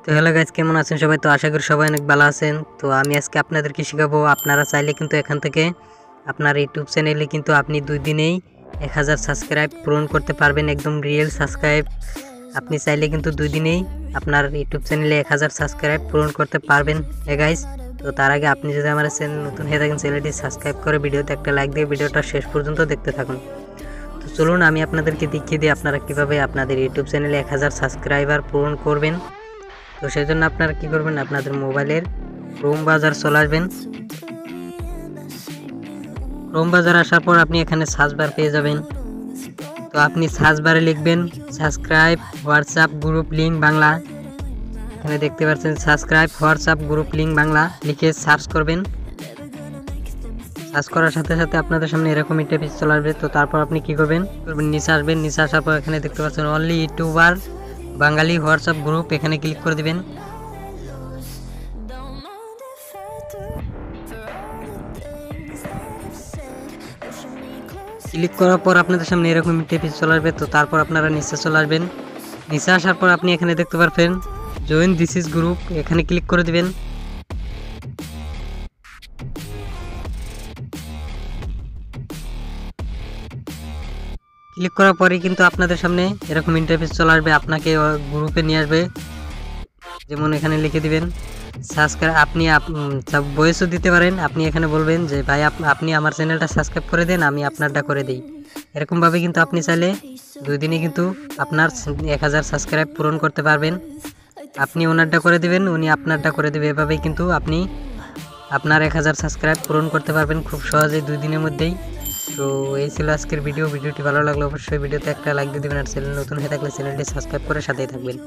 তো hello guys, কেমন আছেন সবাই? তো আশা করি সবাই অনেক ভালো আছেন। তো আমি আজকে আপনাদেরকে শেখাবো, আপনারা চাইলে কিন্তু এখান থেকে আপনার ইউটিউব চ্যানেলে কিন্তু আপনি 2 দিনেই 1000 সাবস্ক্রাইব পূরণ করতে পারবেন। একদম রিয়েল সাবস্ক্রাইব। আপনি চাইলে কিন্তু 2 দিনেই আপনার ইউটিউব চ্যানেলে 1000 সাবস্ক্রাইব পূরণ করতে পারবেন। হ্যাঁ গাইস, তো তার আগে আপনি যদি আমার চ্যানেল নতুন হয়ে থাকেন, চ্যানেলটি সাবস্ক্রাইব করে ভিডিওতে একটা লাইক দিয়ে ভিডিওটা শেষ পর্যন্ত দেখতে থাকুন। তো চলুন আমি আপনাদেরকে দেখিয়ে দিই আপনারা কিভাবে আপনাদের ইউটিউব চ্যানেলে 1000 সাবস্ক্রাইবার পূরণ করবেন। তো সেই জন্য আপনারা কি করবেন, আপনাদের মোবাইলের ক্রোম ব্রাউজার চলে আসবেন। ক্রোম ব্রাউজার আসার পর আপনি এখানে সার্চ বার পেয়ে যাবেন। তো আপনি সার্চ বারে লিখবেন subscribe WhatsApp group link Bangla. এখানে দেখতে পাচ্ছেন subscribe WhatsApp group link Bangla লিখে সার্চ করবেন। সার্চ করার সাথে সাথে আপনাদের সামনে এরকম ইন্টারফেস চলে আসবে। তো তারপর আপনি কি করবেন, নিচে আসবেন। নিচে আসার পর এখানে দেখতে পাচ্ছেন অনলি ইউটিউবার বাঙালি হোয়াটসঅ্যাপ গ্রুপ, এখানে ক্লিক করে দিবেন। ক্লিক করার পর আপনাদের সামনে এরকম ইন্টারফেস চলে আসবে। তো তারপর আপনারা নিচে চলে আসবেন। নিচে আসার পর আপনি এখানে দেখতে পারবেন জয়েন দিস ইজ গ্রুপ, এখানে ক্লিক করে দিবেন। ক্লিক করার পরেই কিন্তু আপনাদের সামনে এরকম ইন্টারফেস চলে আসবে, আপনাকে গ্রুপে নিয়ে আসবে। যেমন এখানে লিখে দিবেন সাবস্ক্রাইব, আপনি ভয়েসও দিতে পারেন। আপনি এখানে বলবেন যে ভাই আপনি আমার চ্যানেলটা সাবস্ক্রাইব করে দেন, আমি আপনারটা করে দিই। এরকমভাবে কিন্তু আপনি চাইলে 2 দিনে কিন্তু আপনার 1000 সাবস্ক্রাইব পূরণ করতে পারবেন। আপনি ওনারটা করে দিবেন, উনি আপনারটা করে দেবে। এভাবেই কিন্তু আপনি আপনার 1000 সাবস্ক্রাইব পূরণ করতে পারবেন খুব সহজেই 2 দিনের মধ্যেই। তো এই ছিল আজকের ভিডিওটি ভালো লাগলে অবশ্যই ভিডিওতে একটা লাইক দিয়ে দেবেন, আর চ্যানেল নতুন হয়ে থাকলে চ্যানেলটি সাবস্ক্রাইব করে সাথেই থাকবেন।